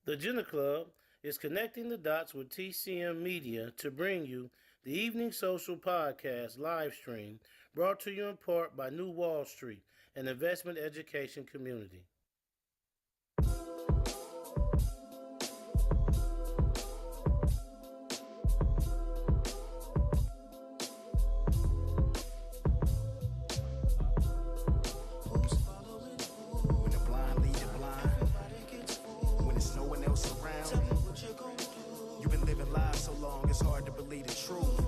The Jenna Club is connecting the dots with TCM Media to bring you the Evening Social Podcast live stream brought to you in part by New Wall Street, an investment education community. When the blind lead the blind, when there's no one else around, you've been living lies so long it's hard to believe the truth.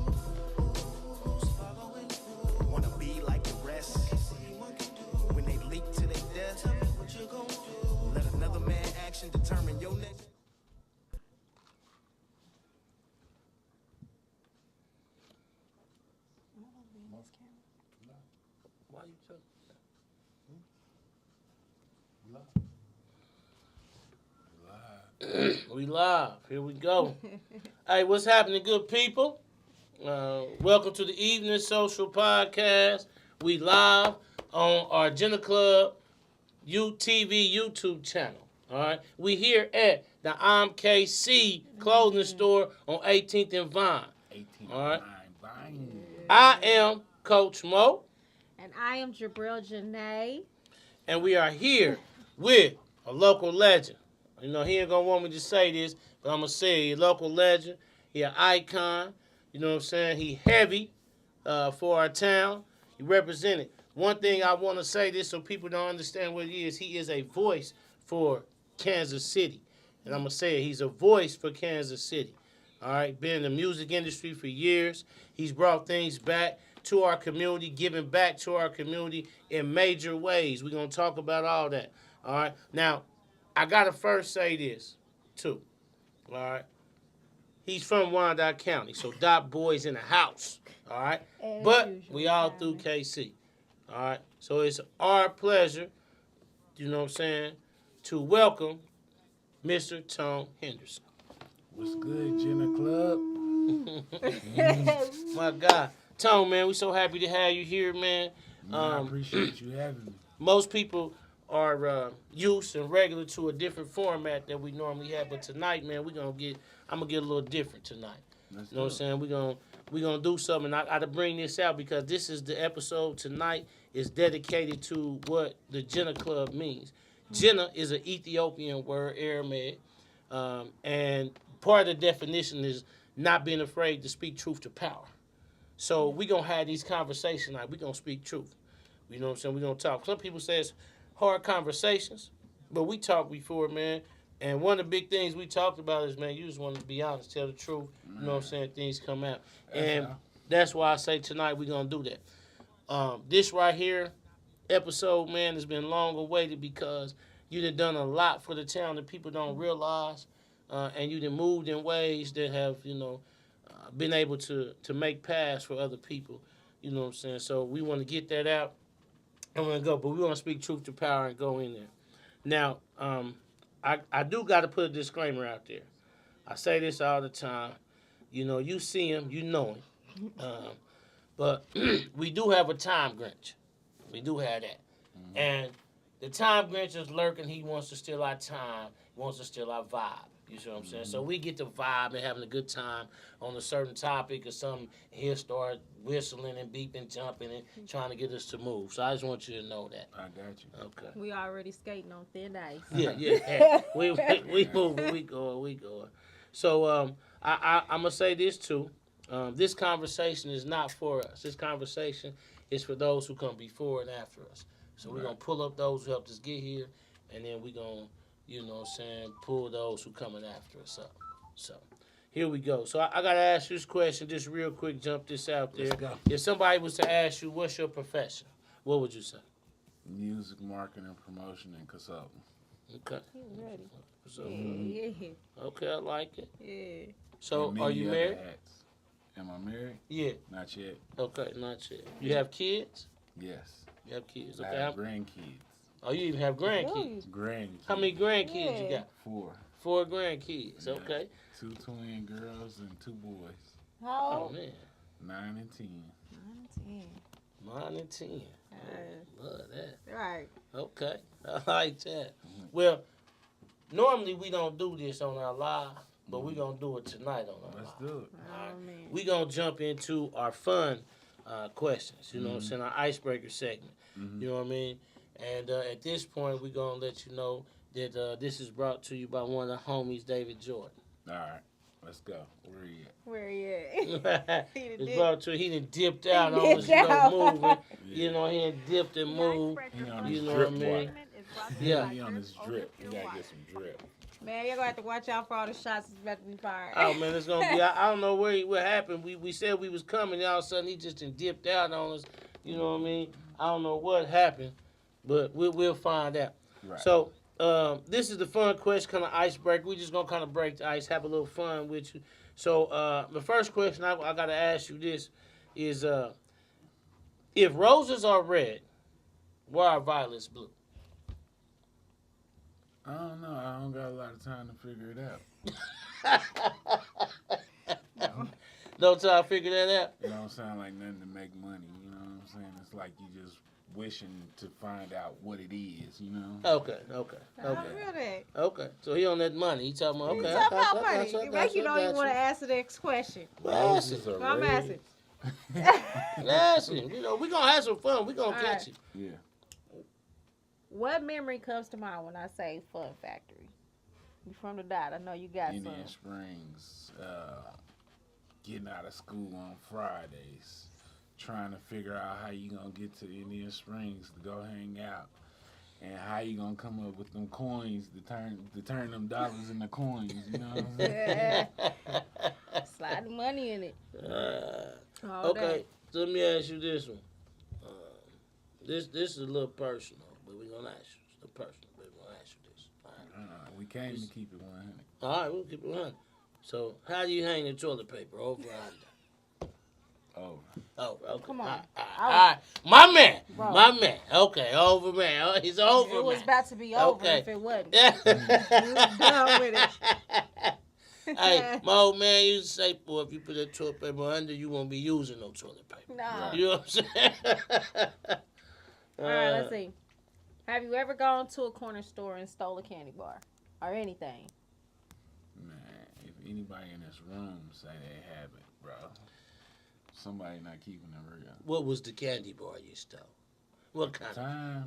Wanna be like the rest, when they leak to their death, let another man's action determine your next. Why you talking? We live. Here we go. Hey, what's happening, good people? Welcome to the Evening Social Podcast. We live on our Jenna Club UTV YouTube channel. All right, we here at the KC clothing store on 18th and Vine. 18 All right. Vine. I am Coach Mo, And I am Jabril Janae. and we are here with a local legend. You know, he ain't gonna want me to say this, but I'm gonna say it. Local legend. He an icon. You know what I'm saying? He heavy for our town. He represented. One thing I want to say this so people don't understand what he is. He is a voice for Kansas City. And I'm going to say it. He's a voice for Kansas City. All right? Been in the music industry for years. He's brought things back to our community, giving back to our community in major ways. We're going to talk about all that. All right? Now, I got to first say this, too. All right? He's from Wyandotte County, so Dot Boy's in the house. All right? As But usual, we all Diamond. through KC. All right? So it's our pleasure, you know what I'm saying, to welcome Mr. Tom Henderson. What's good, Jenna Club? My God. Tom, man, we so happy to have you here, man. Man, I appreciate you having me. Most people are used and regular to a different format that we normally have, but tonight, man, I'm gonna get a little different tonight. Let's You know what I'm saying? We're gonna do something. I gotta bring this out because this is the episode tonight is dedicated to what the Jenna Club means. Jenna is an Ethiopian word, Aramaic, and part of the definition is not being afraid to speak truth to power. So we're gonna have these conversations tonight. We're gonna speak truth. You know what I'm saying? We're gonna talk. Some people say it's hard conversations, but we talked before, man. And one of the big things we talked about is, man, you just want to be honest, tell the truth. You know what I'm saying? Things come out. And that's why I say tonight we're going to do that. This right here, episode, man, has been long awaited because you done a lot for the town that people don't realize. And you done moved in ways that have, been able to make paths for other people. You know what I'm saying? So we want to get that out. I'm going to go, but we want to speak truth to power and go in there. Now, I do got to put a disclaimer out there. I say this all the time. You know, you see him, you know him. But we do have a time Grinch. We do have that. Mm-hmm. And the time Grinch is lurking. He wants to steal our time. He wants to steal our vibe. You see what I'm saying? So we get the vibe and having a good time on a certain topic or something. He'll start whistling and beeping, jumping, and trying to get us to move. So I just want you to know that. I got you. Okay. We already skating on thin ice. Yeah. we moving, we going. So I'm gonna say this too. This conversation is not for us. This conversation is for those who come before and after us. So we're gonna pull up those who helped us get here, and then we're gonna, you know what I'm saying, pull those who coming after us up. So here we go. So I gotta ask you this question, just real quick, jump this out there. Let's go. If somebody was to ask you, what's your profession? What would you say? Music, marketing, promotion, and consulting. Okay. He's ready. So, Yeah. okay, I like it. Yeah. So, And are many you other married? hats. Am I married? Yeah. Not yet. Okay, not yet. You have kids? Yes. You have kids. I Okay. have grandkids. Oh, you even have grandkids. Grandkids. How many grandkids you Yeah. got? 4. 4 grandkids. Yeah. Okay. 2 twin girls and 2 boys. How Oh old? man, 9 and 10. 9 and 10. Uh, Love that. right. Okay, I like that. Well, Normally we don't do this on our live, but we're going to do it tonight on our Let's live. do it. Oh, man. We're going to jump into our fun questions, you know what I'm saying, our icebreaker segment. You know what I mean? And at this point, we're going to let you know that this is brought to you by one of the homies, David Jordan. All right. Let's go. Where are you at? Where you at? It's brought to you. He done dipped out He on us, dipped out. moving. You know, he done dipped and moved. He on You his know drip what I mean? water. Yeah. He on his drip. You gotta get some drip. Man, you're going to have to watch out for all the shots that's about to be fired. Oh man, it's gonna be. I don't know what happened. We said we was coming, and all of a sudden he just done dipped out on us. You know what I mean? I don't know what happened, but we'll find out. Right. So this is the fun question, kind of icebreaker. We just gonna kind of break the ice, have a little fun with you. So the first question I gotta ask you this is if roses are red, why are violets blue? I don't know. I don't got a lot of time to figure it out. Don't try to figure that out. It don't sound like nothing to make money. You know what I'm saying? It's like you just wishing to find out what it is. You know? Okay. I feel that. Okay. So he on that money. He talking about okay. It's I about got money. you, I It got makes you you, I don't got even want to you. answer the next question. Ask him. Roses are I'm red. asking. Ask him. You know, we gonna have some fun. We gonna All catch right. you. Yeah. What memory comes to mind when I say Fun Factory? You from the dot. I know you got some. Indian Springs, getting out of school on Fridays, trying to figure out how you gonna get to Indian Springs to go hang out, and how you gonna come up with them coins to turn them dollars into coins. You know what I'm saying? Yeah. Slide the money in it. All Okay, day. so let me ask you this one. This is a little personal, but we're gonna ask you. It's a little personal, but we're gonna ask you this. We came to keep it 100. All right, we'll keep it 100. So, how do you hang the toilet paper? Over or under? Oh, Oh, okay. Come on. All right. My man. Bro. My man. Okay, over man. Oh, he's over It was man. about to be over Okay. if it wasn't. Yeah. Done with it. Hey, my old man used to say, boy, if you put that toilet paper under, you won't be using no toilet paper. Nah. You know what I'm saying? All right, let's see. Have you ever gone to a corner store and stole a candy bar or anything? man, if anybody in this room say they have it, bro, somebody not keeping it real. What was the candy bar you stole? What kind of?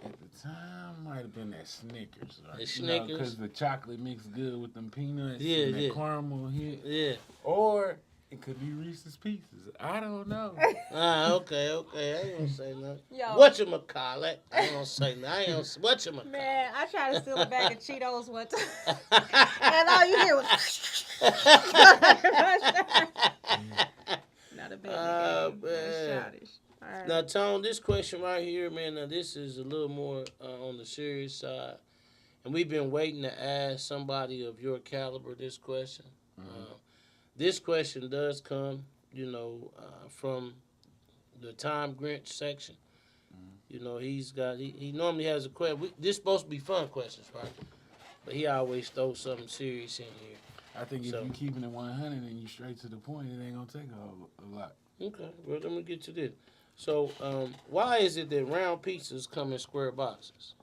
At the time, might have been that Snickers. Right? The Snickers? Because the chocolate mixed good with them peanuts Yeah, and that yeah. caramel hit. Yeah. Or it could be Reese's Pieces. I don't know. Okay. I ain't gonna say nothing. Yo. Whatchamacallit? I ain't gonna say nothing. I ain't gonna say whatchamacallit. Man, I tried to steal a bag of Cheetos one time. And all you hear was... Not a bad Oh, game. man. That's childish. All right. Now, Tone, this question right here, man, now this is a little more on the serious side. And we've been waiting to ask somebody of your caliber this question. This question does come, from the Time Grinch section. You know, he normally has a question. This supposed to be fun questions, right? But he always throws something serious in here. I think if So- you keeping it 100 and you straight to the point, it ain't going to take a lot. Okay, well, let me get to this. So, why is it that round pizzas come in square boxes?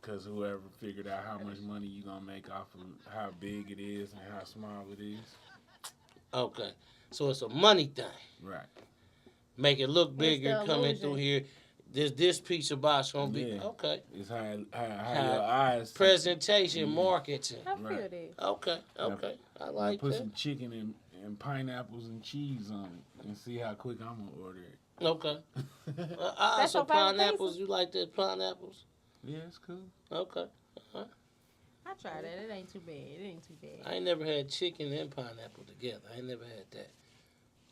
Because whoever figured out how much money you going to make off of how big it is and how small it is. Okay, so it's a money thing. Right. Make it look It's bigger the coming illusion. through here. This pizza box gonna be Yeah. okay. It's how your eyes. Presentation, marketing. I feel Right. this. Okay. I like Put that. some chicken and pineapples and cheese on it and see how quick I'm going to order it. Okay. That's So your favorite pineapples. pizza? You like that pineapples? Yeah, it's cool. Okay. I tried that. It ain't too bad. I ain't never had chicken and pineapple together. I ain't never had that.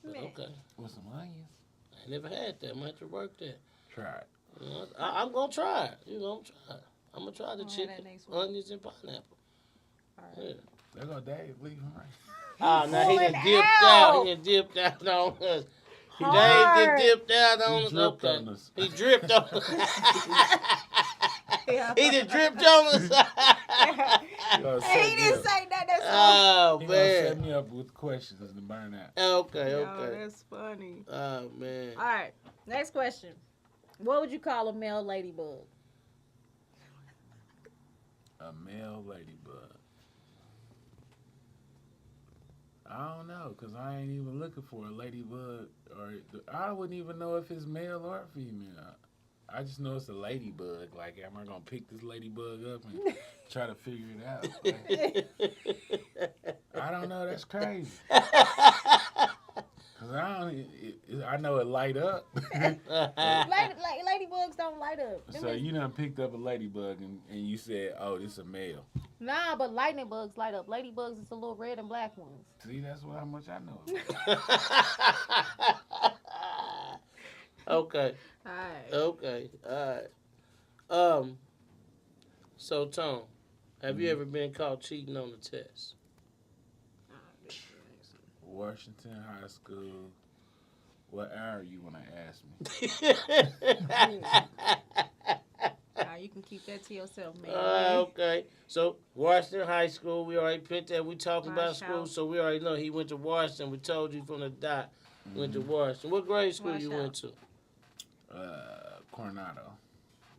But Man. okay. With some onions. I ain't never had that. I might have to work that. Try it. You know, I'm gonna try it. I'm gonna try the I'll have chicken, that next week. onions, and pineapple. All Yeah. right. There go Dave. Leave him right. Oh, now he Pulling done dipped out. out. He done dipped out on us. Dave Hard. done dipped out on He us. dripped Okay. on us. He dripped on us. Yeah. He done dripped on us. He gonna set He me didn't up. say that. That's Oh, He gonna set man. me up with questions to burn out. Okay, Yo, okay. that's funny. Oh, man. All right. Next question. What would you call a male ladybug? A male ladybug. I don't know, cause I ain't even looking for a ladybug, or I wouldn't even know if it's male or female. I just know it's a ladybug. Like, am I gonna pick this ladybug up and try to figure it out? Like, I don't know. That's crazy. Cause I know it light up. Ladybugs don't light up. So you done picked up a ladybug and you said, "Oh, this a male." Nah, but lightning bugs light up. Ladybugs is the little red and black ones. See, that's how much I know. Okay. Alright. Okay. All right. So Tom, have you ever been caught cheating on the test? Washington High School. What hour you want to ask me? You can keep that to yourself, man. Okay. So Washington High School, we already picked that. We talking about Watch school, out. so we already know he went to Washington. We told you from the dot. Went to Washington. What grade school Watch you out. went to? Coronado.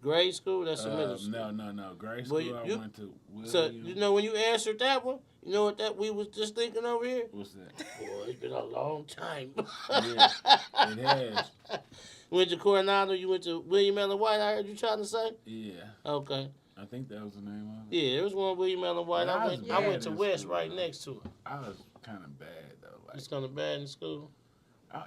Grade school? That's a middle school. No. Grade Well, school, I you- went to William. So you know when you answered that one, you know what that we was just thinking over here? What's that? Boy, it's been a long time. Yeah, it has. Went to Coronado. You went to William Allen White. I heard you trying to say. Yeah, Okay. I think that was the name of it. Yeah, there was one William Allen White. But I I went. was I bad went to in West school, right though. next to it. I was kind of bad though. Like, It's kind of bad in school.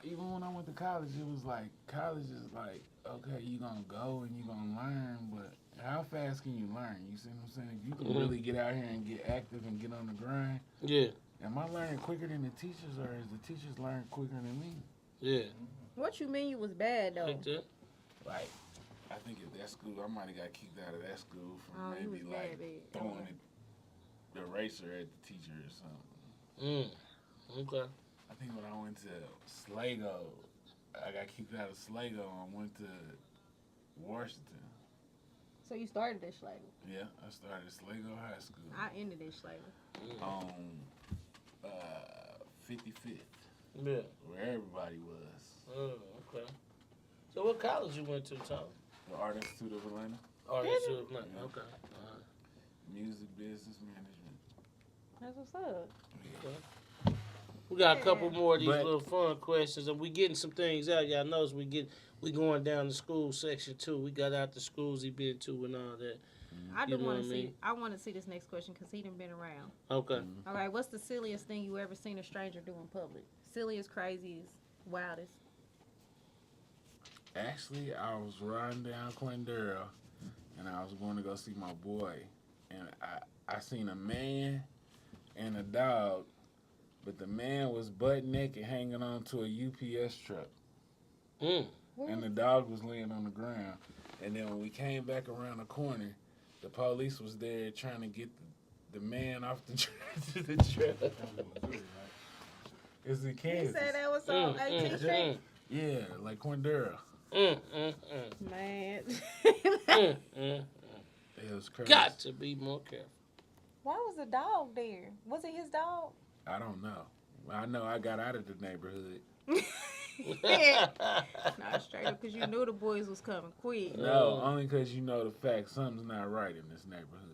even when I went to college, it was like college is like, okay, you gonna go and you gonna learn, but how fast can you learn? You see what I'm saying? If you can really get out here and get active and get on the grind, Yeah. am I learning quicker than the teachers, or is the teachers learning quicker than me? Yeah. What you mean you was bad though? Like that. Like, I think at that school, I might have got kicked out of that school for Oh, you maybe was like bad. throwing the eraser at the teacher or something. Okay. I think when I went to Sligo, I got kicked out of Sligo and went to Washington. So you started at Schlager. Yeah, I started at Sligo High School I ended at Schlager. on 55th, Yeah. where everybody was. Okay. So what college you went to, Tom? The Art Institute of Atlanta, Oh, that's your okay. Yeah. All right. Music Business Management. That's what's up. We got a couple more of these But- little fun questions, and we getting some things out. Y'all notice we going down the school section too. We got out the schools he been to and all that. I You do know want what to I see. mean? I want to see this next question because he done been around. Okay. All right, what's the silliest thing you ever seen a stranger do in public? Silliest, craziest, wildest. Actually, I was riding down Quindera, and I was going to go see my boy, and I seen a man and a dog, but the man was butt naked hanging on to a UPS truck, and the dog was laying on the ground. And then when we came back around the corner, the police was there trying to get the man off the truck. It's in You Kansas. said that was on 18th Street? Yeah, like Quindera. Man. It was crazy. Got to be more careful. Why was the dog there? Was it his dog? I don't know. I know I got out of the neighborhood. Not straight up because you knew the boys was coming quick. No, only because you know the fact something's not right in this neighborhood.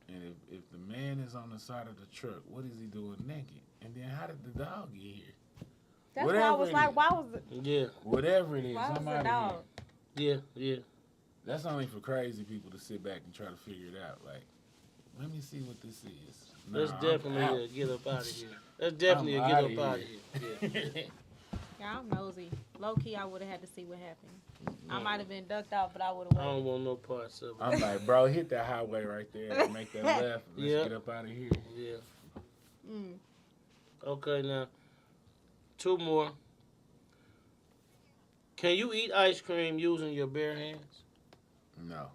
And if the man is on the side of the truck, what is he doing naked? And then how did the dog get here? That's Whatever why I was it like, is. why was it? Yeah. Whatever it is, Why was I'm the out dog? of here. Yeah. That's only for crazy people to sit back and try to figure it out. Like, let me see what this is. That's Nah, I'm definitely out. a get up out of here. That's definitely I'm a get outta up out of here. Yeah. Yeah, I'm nosy. Low key, I would have had to see what happened. I might have been ducked out, but I would have I don't waited. want no parts of it. I'm like, bro, hit that highway right there and make that left. Let's Yeah. get up out of here. Yeah. Mm. Okay, now, two more. Can you eat ice cream using your bare hands? No.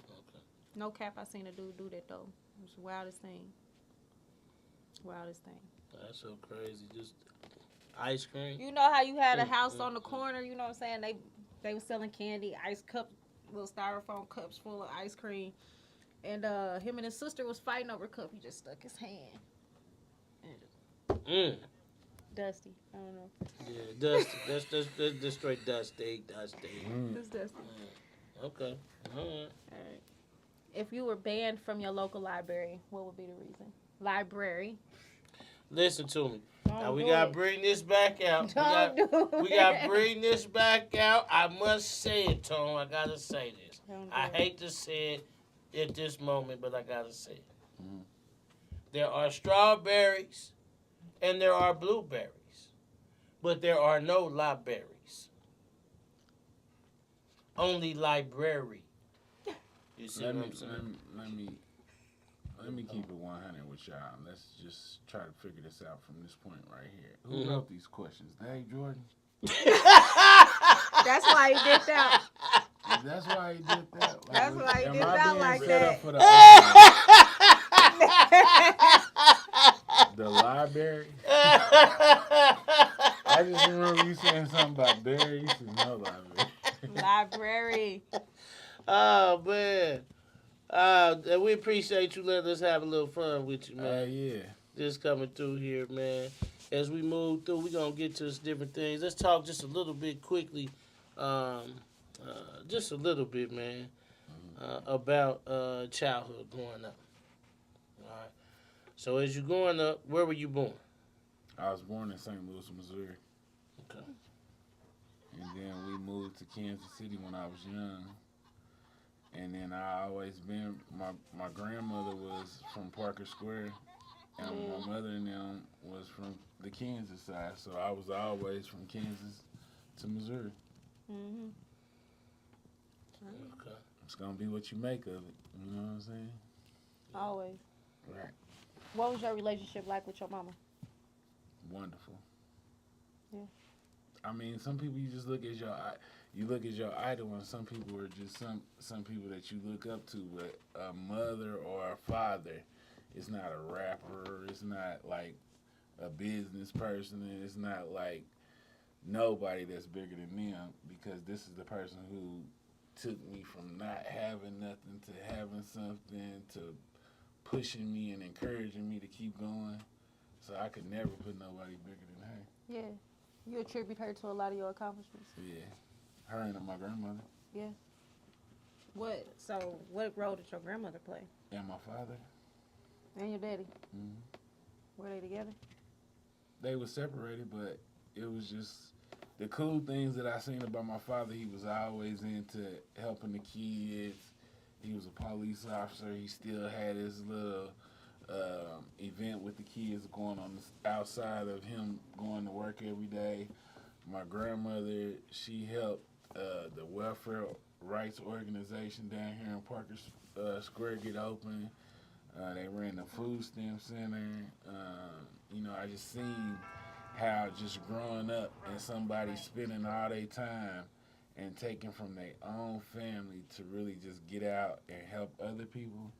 Okay. No cap, I seen a dude do that though. It was the wildest thing. Wildest thing. That's so crazy. Just ice cream. You know how you had a house on the corner, you know what I'm saying? They were selling candy, ice cups, little styrofoam cups full of ice cream. And him and his sister was fighting over a cup. He just stuck his hand. Dusty. I don't know. Yeah, dusty. That's straight dusty. It's dusty. Okay. All right. All right. If you were banned from your local library, what would be the reason? Library. Listen to me. Don't Now we do gotta it. bring this back out. Don't do We it. gotta bring this back out. I must say it, Tone. I gotta say this. Don't do I it. hate to say it at this moment, but I gotta say it. Mhm. There are strawberries and there are blueberries, but there are no libraries. Only library. You see Let what me I'm saying? let me keep it 100 with y'all. Let's just try to figure this out from this point right here. Who Mhm. wrote these questions? Dave Jordan. That's why he did that. That's why he did that. Like, That's why he am did I that being like set that. up for the library? I just remember you saying something about berries. You said no library. Library. Oh man. And we appreciate you letting us have a little fun with you, man. Yeah. Just coming through here, man. As we move through, we're going to get to different things. Let's talk just a little bit quickly, just a little bit, man, about childhood growing up. All right. So as you're growing up, where were you born? I was born in St. Louis, Missouri. Okay. And then we moved to Kansas City when I was young. And then I always been, my grandmother was from Parker Square. And my mother and them was from the Kansas side. So I was always from Kansas to Missouri. Mm-hmm. Okay. It's going to be what you make of it. You know what I'm saying? Always. Right. What was your relationship like with your mama? Wonderful. Yeah. I mean, some people you just look at your idol, and some people are just some people that you look up to. But a mother or a father is not a rapper. It's not like a business person. And it's not like nobody that's bigger than them, because this is the person who took me from not having nothing to having something, to pushing me and encouraging me to keep going. So I could never put nobody bigger than her. Yeah. You attribute her to a lot of your accomplishments. Yeah. Her and my grandmother. What role did your grandmother play? And my father. And your daddy? Hmm. Were they together? They were separated, but it was just the cool things that I seen about my father. He was always into helping the kids. He was a police officer. He still had his little event with the kids going on outside of him going to work every day. My grandmother, she helped the welfare rights organization down here in Parker Square get open. They ran the food stamp center. I just seen how just growing up and somebody spending all their time and taking from their own family to really just get out and help other people.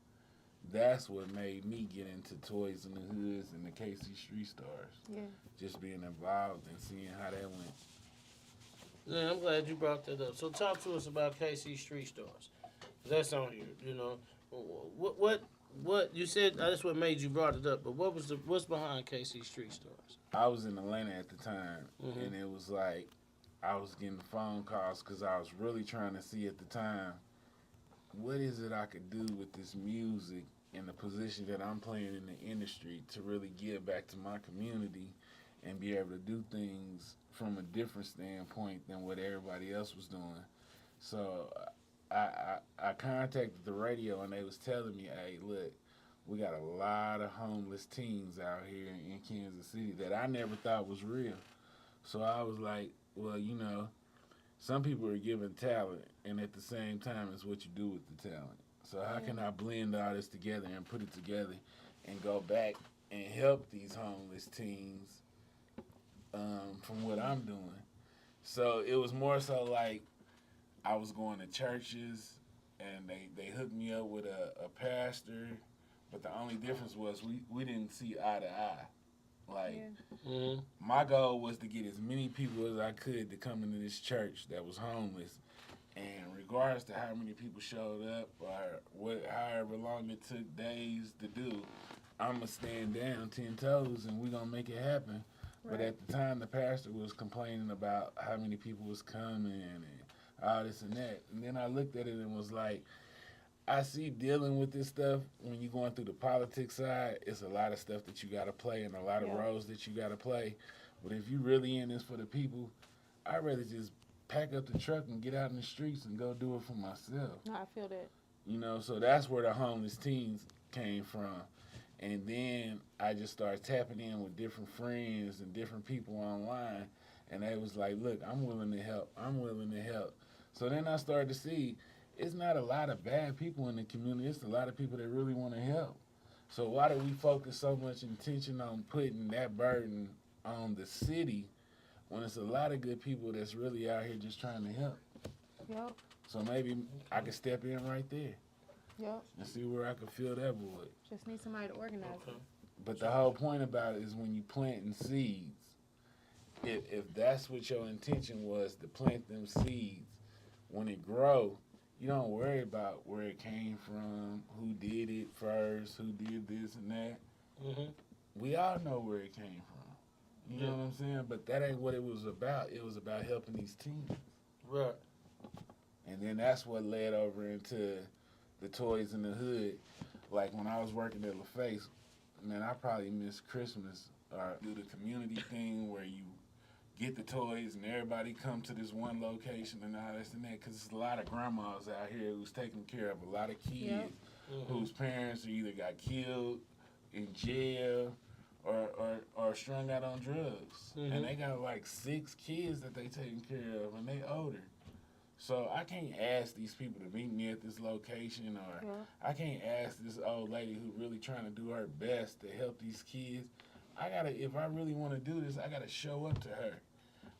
That's what made me get into Toys in the Hoods and the KC Street Stars. Yeah. Just being involved and seeing how that went. Yeah, I'm glad you brought that up. So talk to us about KC Street Stars. That's on here. You know, what you said. That's what made you brought it up. But what's behind KC Street Stars? I was in Atlanta at the time, Mhm. and it was like I was getting phone calls because I was really trying to see at the time, what is it I could do with this music and the position that I'm playing in the industry to really give back to my community and be able to do things from a different standpoint than what everybody else was doing. So I contacted the radio, and they was telling me, hey, look, we got a lot of homeless teens out here in Kansas City that I never thought was real. So I was like, well, some people are given talent, and at the same time, it's what you do with the talent. So how can I blend all this together and put it together and go back and help these homeless teens from what I'm doing? So it was more so like I was going to churches, and they hooked me up with a pastor, but the only difference was we didn't see eye to eye. Like, my goal was to get as many people as I could to come into this church that was homeless. And regardless to how many people showed up or however long it took days to do, I'm going to stand down 10 toes and we're going to make it happen. Right. But at the time, the pastor was complaining about how many people was coming and all this and that. And then I looked at it and was like, I see dealing with this stuff when you're going through the politics side. It's a lot of stuff that you got to play and a lot of roles that you got to play. But if you really in this for the people, I'd rather just pack up the truck and get out in the streets and go do it for myself. No, I feel that. You know, so that's where the homeless teens came from. And then I just started tapping in with different friends and different people online. And they was like, look, I'm willing to help. I'm willing to help. So then I started to see it's not a lot of bad people in the community. It's a lot of people that really want to help. So why do we focus so much attention on putting that burden on the city when it's a lot of good people that's really out here just trying to help? Yep. So maybe I could step in right there Yep. and see where I could fill that void. Just need somebody to organize Okay. it. But the whole point about it is when you planting seeds, if that's what your intention was to plant them seeds, when it grow, you don't worry about where it came from, who did it first, who did this and that. Mm-hmm. We all know where it came from. You know what I'm saying? But that ain't what it was about. It was about helping these teens. Right. And then that's what led over into the Toys in the Hood. Like when I was working at LaFace, man, I probably missed Christmas or do the community thing where you get the toys and everybody come to this one location and all this and that, because there's a lot of grandmas out here who's taking care of a lot of kids Mm-hmm. whose parents either got killed, in jail, or strung out on drugs. Mm-hmm. And they got like 6 kids that they taking care of and they older. So I can't ask these people to meet me at this location, or I can't ask this old lady who really trying to do her best to help these kids. If I really want to do this, I gotta show up to her.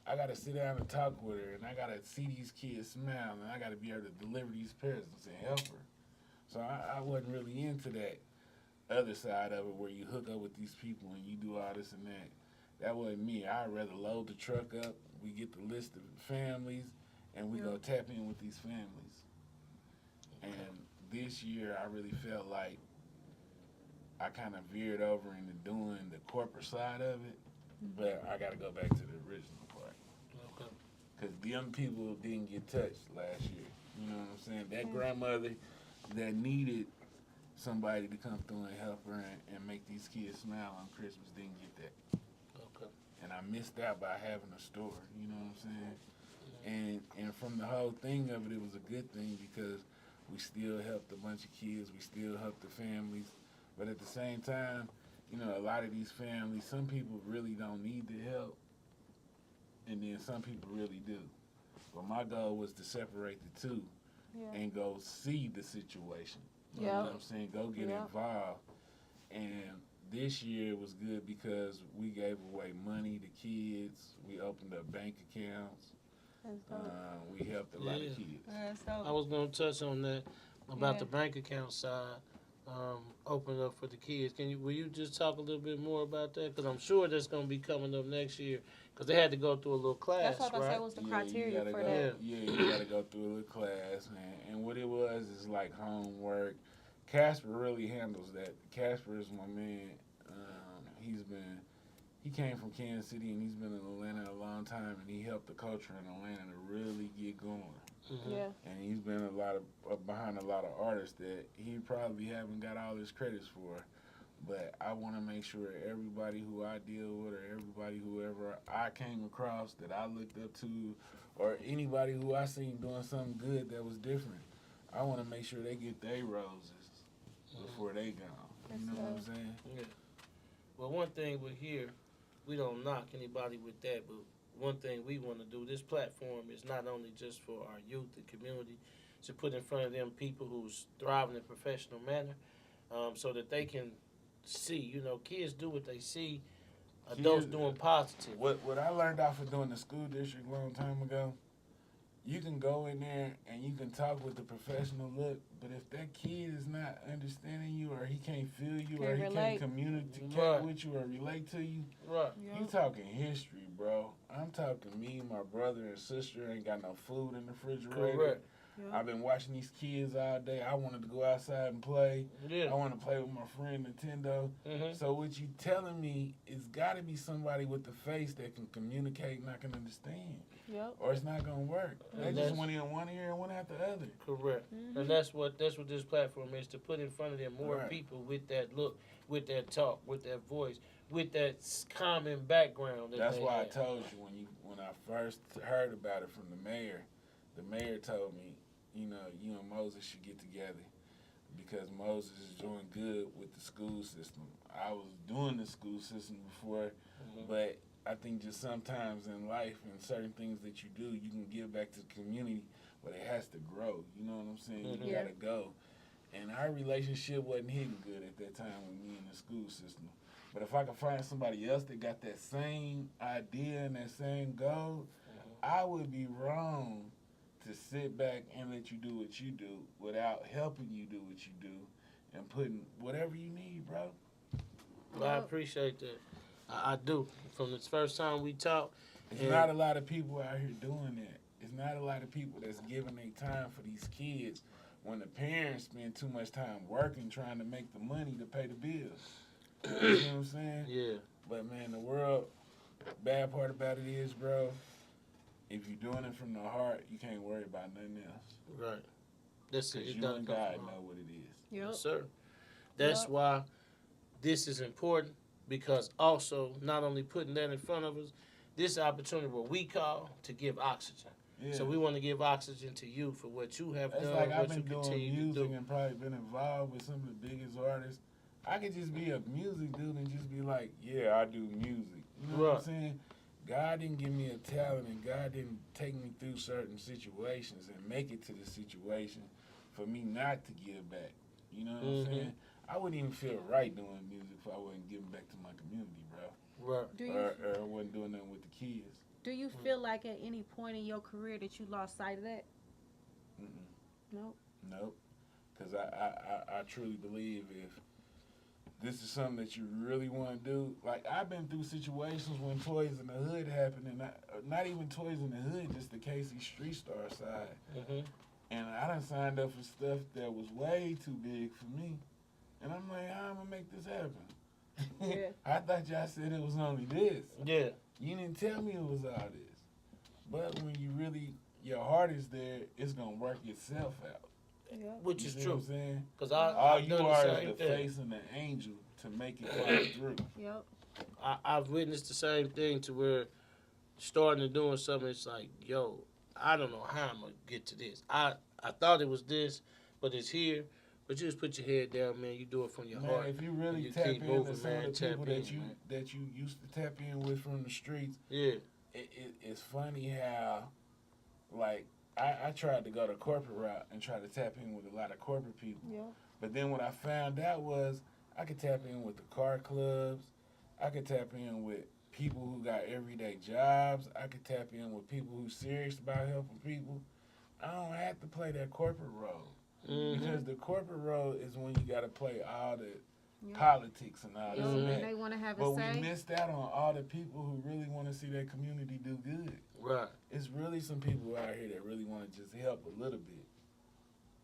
I gotta sit down and talk with her, and I gotta see these kids smile, and I gotta be able to deliver these presents and help her. So I wasn't really into that other side of it where you hook up with these people and you do all this and that. That wasn't me. I'd rather load the truck up, we get the list of families, and we go tap in with these families. And this year I really felt like I kind of veered over into doing the corporate side of it, but I got to go back to the original part. Okay. Because them people didn't get touched last year. You know what I'm saying? That grandmother that needed somebody to come through and help her and make these kids smile on Christmas didn't get that. Okay. And I missed out by having a store. You know what I'm saying? And from the whole thing of it, it was a good thing because we still helped a bunch of kids. We still helped the families. But at the same time, you know, a lot of these families, some people really don't need the help. And then some people really do. But my goal was to separate the two and go see the situation. You know what I'm saying? Go get involved. And this year was good because we gave away money to kids. We opened up bank accounts. We helped a lot of kids. I was going to touch on that about the bank account side. Open up for the kids. Will you just talk a little bit more about that? Because I'm sure that's going to be coming up next year. Because they had to go through a little class, That's what I right? said was the criteria for that. Yeah, you got to go through a little class. And what it was is like homework. Casper really handles that. Casper is my man. He came from Kansas City and he's been in Atlanta a long time, and he helped the culture in Atlanta to really get going. Mm-hmm. Yeah. And he's been behind a lot of artists that he probably haven't got all his credits for. But I want to make sure everybody who I deal with, or whoever I came across that I looked up to, or anybody who I seen doing something good that was different, I want to make sure they get their roses before they gone. You know what I'm saying? Yeah. Well, one thing we're here, we don't knock anybody with that, but one thing we want to do, this platform is not only just for our youth and community, to put in front of them people who's thriving in a professional manner, so that they can see, you know, kids do what they see, adults doing positive. What I learned off of doing the school district a long time ago, you can go in there and you can talk with the professional look, but if that kid is not understanding you, or he can't feel you, or he can't communicate with you or relate to you, you talking history, bro. I'm talking me, my brother and sister ain't got no food in the refrigerator. Correct. Yep. I've been watching these kids all day. I wanted to go outside and play. Yeah. I want to play with my friend Nintendo. Mm-hmm. So what you telling me is got to be somebody with the face that can communicate and I can understand, Yep. or it's not gonna work. They And just that's- went in one ear and one after the other. Correct. Mhm. And that's what this platform is, to put in front of them more Right. people with that look, with that talk, with that voice, with that common background. That's they why I have. told you when I first heard about it from the mayor told me, you and Moses should get together because Moses is doing good with the school system. I was doing the school system before, Mhm. but I think just sometimes in life and certain things that you do, you can give back to the community, but it has to grow. You know what I'm saying? Mhm. You Yeah. gotta go. And our relationship wasn't hitting good at that time with me in the school system. But if I could find somebody else that got that same idea and that same goal, I would be wrong to sit back and let you do what you do without helping you do what you do and putting whatever you need, bro. Well, I appreciate that. I do. From the first time we talked, It's and not a lot of people out here doing that. It's not a lot of people that's giving their time for these kids when the parents spend too much time working trying to make the money to pay the bills. You know what I'm saying? yeah, But man, the world, bad part about it is, bro, if you're doing it from the heart, you can't worry about nothing else. right. That's it. Because It you doesn't and come God from know what it is. Yep. Yes, sir. That's Yep. why this is important, because also not only putting that in front of us, this opportunity what we call to give oxygen. Yeah. So we want to give oxygen to you for what you have That's done, like I've what you been doing continue to music do. and probably been involved with some of the biggest artists. I could just be a music dude and just be like, yeah, I do music. You know what I'm Right. saying? God didn't give me a talent and God didn't take me through certain situations and make it to the situation for me not to give back. You know what Mhm. I'm saying? I wouldn't even feel right doing music if I wasn't giving back to my community, bro. Right. Do you Or wasn't doing nothing with the kids. do you feel like at any point in your career that you lost sight of that? Mm-mm. Nope. Nope. Because I truly believe if this is something that you really want to do, like I've been through situations when Toys in the Hood happened, and not even Toys in the Hood, just the Casey Street Star side. Mm-hmm. And I done signed up for stuff that was way too big for me. And I'm like, how am I going to make this happen? Yeah. I thought y'all said it was only this. Yeah. You didn't tell me it was all this. But when you really, your heart is there, it's going to work itself out. Yep. Which You is see true. what I'm saying? Because All I've you done are the is same the thing. face and the angel to make it follow through. Yep. I've witnessed the same thing to where starting and doing something, it's like, yo, I don't know how I'm going to get to this. I thought it was this, but it's here. But you just put your head down, man. You do it from your Man, heart. if you really You tap keep into moving, some man, of the people tap that in, you man. that you used to tap in with from the streets, Yeah. it's funny how, like, I tried to go the corporate route and try to tap in with a lot of corporate people. Yep. But then what I found out was I could tap in with the car clubs. I could tap in with people who got everyday jobs. I could tap in with people who's serious about helping people. I don't have to play that corporate role. Mhm. Because the corporate role is when you got to play all the Yep. politics and all Yep. this Mhm. and And that. they want to have a But we say. missed out on all the people who really want to see their community do good. Right. It's really some people out here that really want to just help a little bit.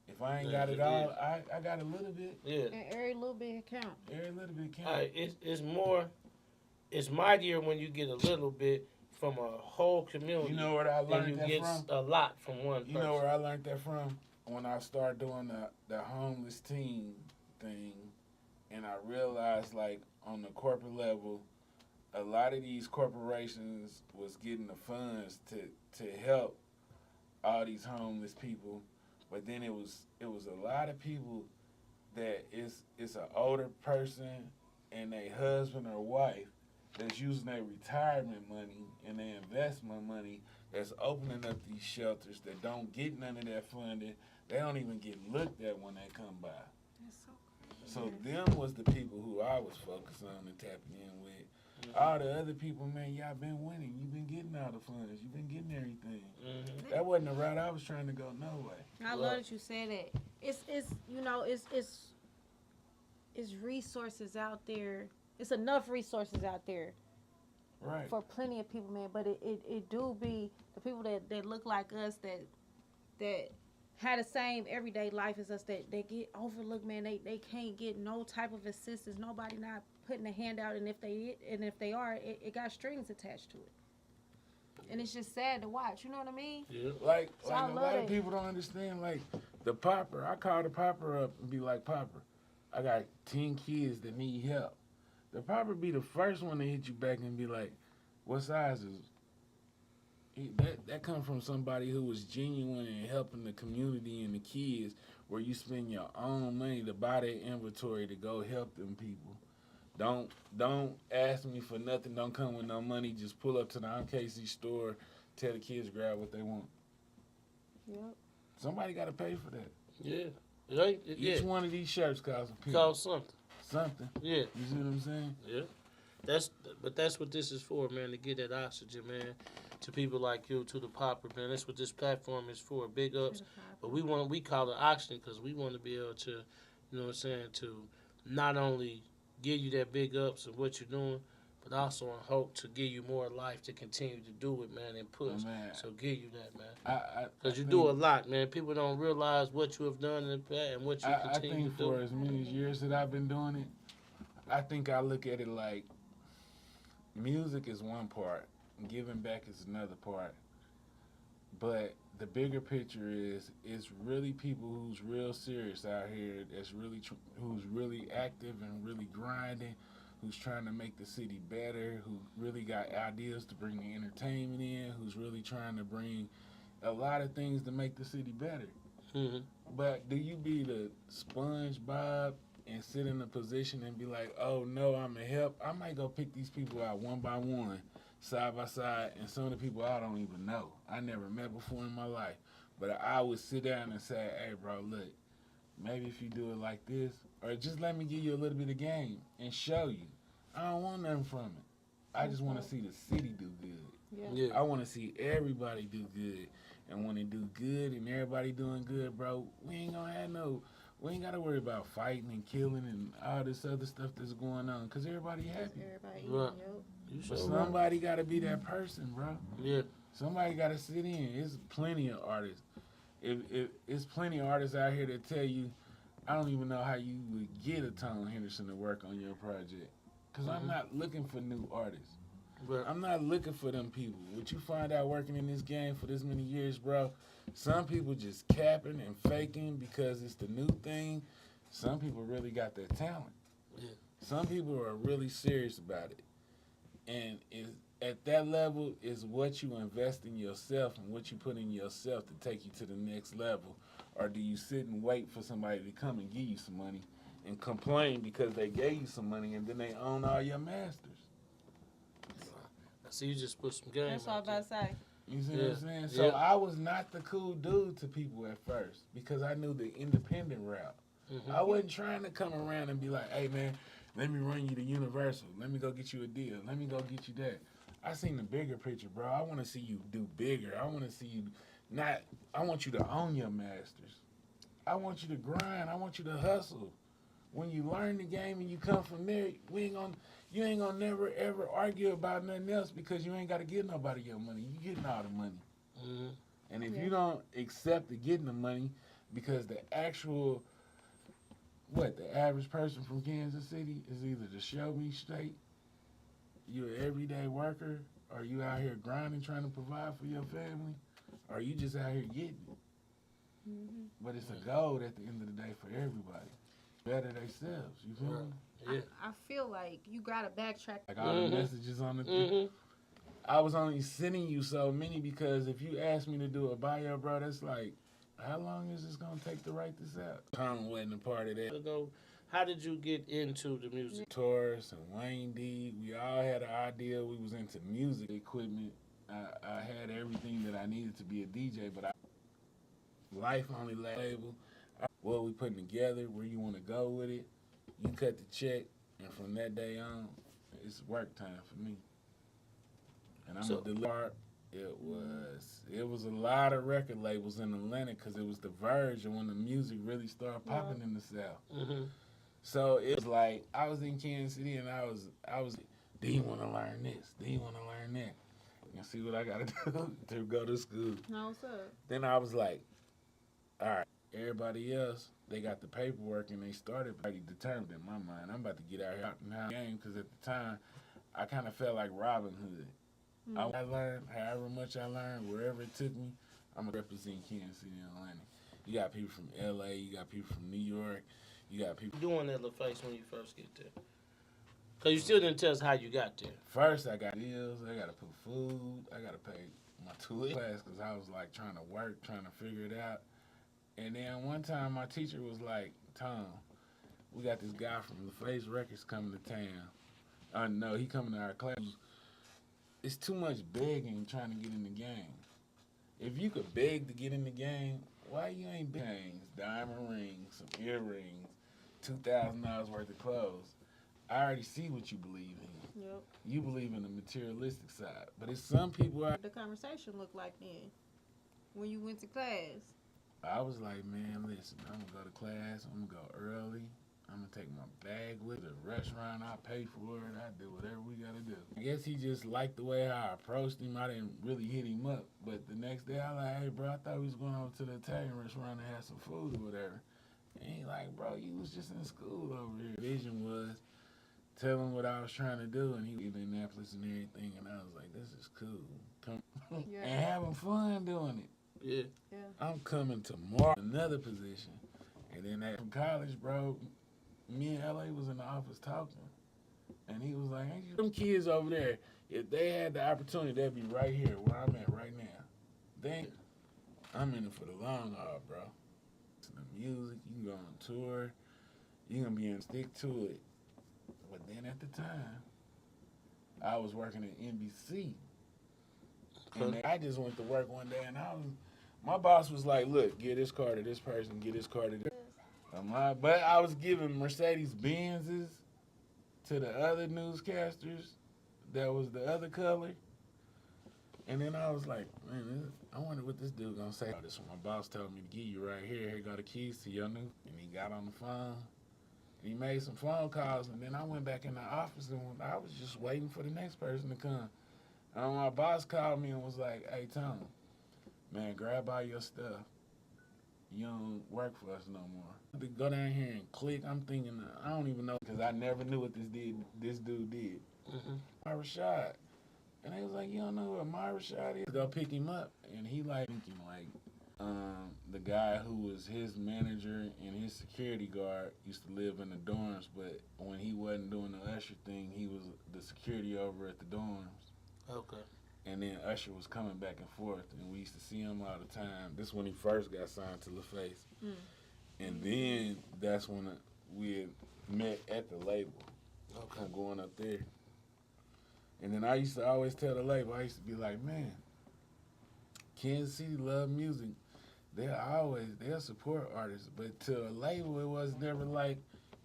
If I ain't Yeah, got it it all, is. I got a little bit. Yeah. And every little bit count. Every little bit All counts. right, it's more, it's mightier when you get a little bit from a whole community. You know where I than learned you that get from? a lot from one person. You know where I learned that from? When I started doing the homeless team thing, and I realized, like, on the corporate level, a lot of these corporations was getting the funds to help all these homeless people, but then it was a lot of people that it's an older person and a husband or wife that's using their retirement money and their investment money that's opening up these shelters that don't get none of that funding. They don't even get looked at when they come by. That's so So them was the people who I was focused on and tapping in with. All the other people, man, y'all been winning. You've been getting all the funds. You've been getting everything. Mhm. That wasn't the route I was trying to go. No way. I love that you said that. It's you know it's resources out there. It's enough resources out there Right. for plenty of people, man. But it do be the people that look like us that had the same everyday life as us, that they get overlooked, man. They can't get no type of assistance. Nobody not putting a hand out, and if they are, it got strings attached to it. And it's just sad to watch. You know what I mean? Yeah. Like So I a love lot of it. people don't understand. Like the popper, I call the popper up and be like, Popper, I got 10 kids that need help. The popper be the first one to hit you back and be like, what size is that come from somebody who was genuine in helping the community and the kids, where you spend your own money to buy that inventory to go help them people. Don't ask me for nothing. Don't come with no money. Just pull up to the MKC store, tell the kids to grab what they want. Yep. Somebody got to pay for that. Yeah. Right? Each one of these shirts costs a penny. Call something. Something. Yeah. You see what I'm saying? Yeah. That's what this is for, man, to get that oxygen, man, to people like you, to the popper, man. That's what this platform is for. Big ups. But we call it oxygen because we want to be able to, you know what I'm saying, to not only give you that big ups of what you're doing, but also in hope to give you more life to continue to do it, man, and push. Man. So give you that, man. Because you think- do a lot, man. People don't realize what you have done in the past and what you I continue think to for do. as many years that I've been doing it, I think I look at it like music is one part, giving back is another part. But the bigger picture is it's really people who's real serious out here, that's really who's really active and really grinding, who's trying to make the city better, who really got ideas to bring the entertainment in, who's really trying to bring a lot of things to make the city better. Mm-hmm. But do you be the SpongeBob and sit in a position and be like, oh no, I'm a help? I might go pick these people out one by one, side by side, and some of the people I don't even know. I never met before in my life. But I would sit down and say, hey bro, look, maybe if you do it like this, or just let me give you a little bit of game and show you. I don't want nothing from it. I just want to see the city do good. Yeah. Yeah. I want to see everybody do good. And when they do good and everybody doing good, bro, we ain't got to worry about fighting and killing and all this other stuff that's going on, because everybody happy. Everybody. Right. Yep. You But sure somebody got to be that person, bro. Yeah. Somebody got to sit in. There's plenty of artists. If it's plenty of artists out here that tell you, I don't even know how you would get a Tom Henderson to work on your project. Because I'm not looking for new artists. But I'm not looking for them people. What you find out working in this game for this many years, bro, some people just capping and faking because it's the new thing. Some people really got that talent. Yeah. Some people are really serious about it. And at that level is what you invest in yourself and what you put in yourself to take you to the next level. Or do you sit and wait for somebody to come and give you some money and complain because they gave you some money and then they own all your masters? I see you just put some game That's what I was out about to say. You see Yeah. what I'm saying? So Yeah. I was not the cool dude to people at first because I knew the independent route. Mhm. I wasn't trying to come around and be like, hey man, let me run you to Universal. Let me go get you a deal. Let me go get you that. I seen the bigger picture, bro. I want to see you do bigger. I want to see you I want you to own your masters. I want you to grind. I want you to hustle. When you learn the game and you come from there, you ain't gonna never ever argue about nothing else because you ain't gotta give nobody your money. You getting all the money. Mhm. And if Yeah. you don't accept the getting the money because the average person from Kansas City is either the show me state, you're an everyday worker, or you out here grinding trying to provide for your family, or you just out here getting it. Mm-hmm. But it's a goal at the end of the day for everybody. Better themselves, you feel me? Yeah. I feel like you gotta backtrack. Like all Mhm. the messages on the Mhm. I was only sending you so many because if you ask me to do a bio, bro, that's like, how long is this gonna take to write this out? Tom wasn't a part of that. Ago, how did you get into the music? Taurus and Wayne D, we all had an idea. We was into music equipment. I had everything that I needed to be a DJ, but life only label. What we putting together, where you want to go with it, you cut the check, and from that day on, it's work time for me. And I'm So- a deliver. It was a lot of record labels in Atlanta because it was the verge of when the music really started popping in the South. Mm-hmm. So it was like I was in Kansas City and I was. Do you want to learn this? Do you want to learn that? And see what I got to do to go to school. No, sir. Then I was like, all right, everybody else, they got the paperwork and they started already determined in my mind. I'm about to get out here out and out of the game because at the time, I kind of felt like Robin Hood. I learned, however much I learned, wherever it took me, I'm going to represent Kansas City and Atlanta. You got people from LA, you got people from New York, you got people. Doing that little face when you first get there. Because you still didn't tell us how you got there. First, I got bills, I got to put food, I got to pay my tuition class because I was like trying to work, trying to figure it out. And then one time my teacher was like, Tom, we got this guy from LaFace Records coming to town. No, he coming to our class. It's too much begging trying to get in the game. If you could beg to get in the game, why you ain't begging? Diamond rings, some earrings, $2,000 worth of clothes. I already see what you believe in. Yep. You believe in the materialistic side. But it's some people out. The conversation looked like then when you went to class. I was like, man, listen, I'm going to go to class. I'm going to go early. I'm going to take my bag with the restaurant. I pay for it. I do whatever we got to do. I guess he just liked the way I approached him. I didn't really hit him up. But the next day, I was like, hey, bro, I thought we was going over to the Italian restaurant to have some food or whatever. And he like, bro, you was just in school over here. Vision was tell him what I was trying to do. And he was in Indianapolis and everything. And I was like, this is cool. Come Yeah. and having fun doing it. Yeah. I'm coming tomorrow, another position. And then from college, bro, me and LA was in the office talking. And he was like, ain't you them kids over there, if they had the opportunity, they'd be right here where I'm at right now. Then I'm in it for the long haul, bro. Listen to music, you can go on tour, you can be in stick to it. But then at the time, I was working at NBC. And I just went to work one day and my boss was like, look, get this car to this person, get this car to this. But I was giving Mercedes Benzes to the other newscasters that was the other color. And then I was like, man, I wonder what this dude gonna say. This one, my boss told me to give you right here. Here go the keys to your new. And he got on the phone. And he made some phone calls. And then I went back in the office and I was just waiting for the next person to come. And my boss called me and was like, hey, Tom, man, grab all your stuff. You don't work for us no more. To go down here and click, I'm thinking, I don't even know, because I never knew what this dude did. My Rashad. And they was like, you don't know who my Rashad is? Go pick him up. And he like, thinking like, the guy who was his manager and his security guard used to live in the dorms, but when he wasn't doing the Usher thing, he was the security over at the dorms. Okay. And then Usher was coming back and forth, and we used to see him all the time. This is when he first got signed to LaFace. And then that's when we had met at the label. Okay. I'm going up there. And then I used to always tell the label, I used to be like, man, Kansas City love music. They'll support artists. But to a label, it was never like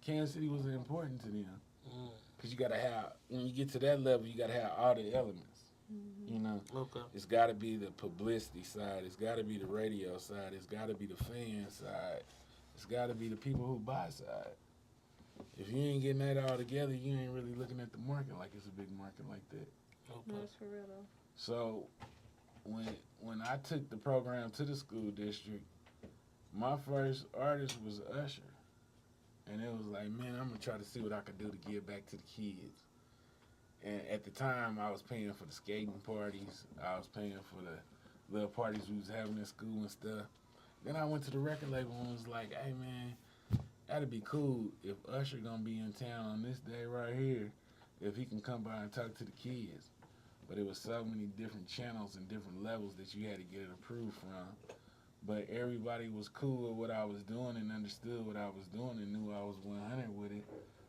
Kansas City was important to them. Because you got to have, when you get to that level, you got to have all the elements. You know, It's got to be the publicity side. It's got to be the radio side. It's got to be the fan side. It's got to be the people who buy side. If you ain't getting that all together, you ain't really looking at the market like it's a big market like that. No, that's for real though. So when I took the program to the school district, my first artist was Usher. And it was like, man, I'm going to try to see what I could do to give back to the kids. And at the time, I was paying for the skating parties. I was paying for the little parties we was having in school and stuff. Then I went to the record label and was like, hey, man, that'd be cool if Usher gonna be in town on this day right here, if he can come by and talk to the kids. But it was so many different channels and different levels that you had to get it approved from. But everybody was cool with what I was doing and understood what I was doing and knew I was 100 with it.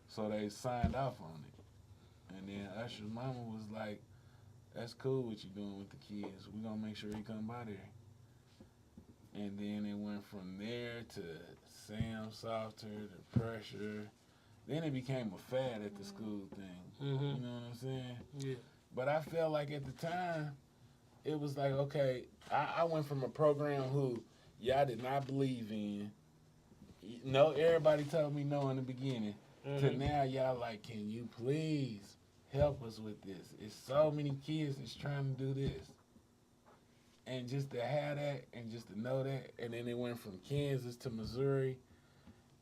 So they signed off on it. And then Usher's mama was like, that's cool what you doing with the kids. We gonna make sure he come by there. And then it went from there to Sam Softer, to Pressure. Then it became a fad at the school thing. You know what I'm saying? Yeah. But I felt like at the time, it was like, okay, I went from a program who y'all did not believe in. No, everybody told me no in the beginning. To now y'all like, can you please help us with this? It's so many kids that's trying to do this. And just to have that and just to know that, and then it went from Kansas to Missouri,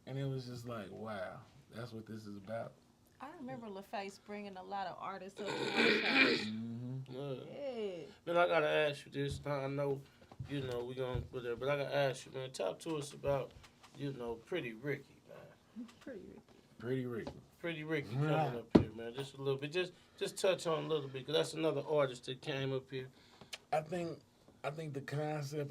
and it was just like, wow, that's what this is about. I remember LaFace bringing a lot of artists up to my show. Mm-hmm. Yeah. Man, I gotta ask you this. Now, I know, we gonna put there, but I gotta ask you, man. Talk to us about, Pretty Ricky, man. Pretty Ricky. Pretty Ricky. Pretty Ricky coming up here, man. Just a little bit. Just touch on a little bit, because that's another artist that came up here. I think the concept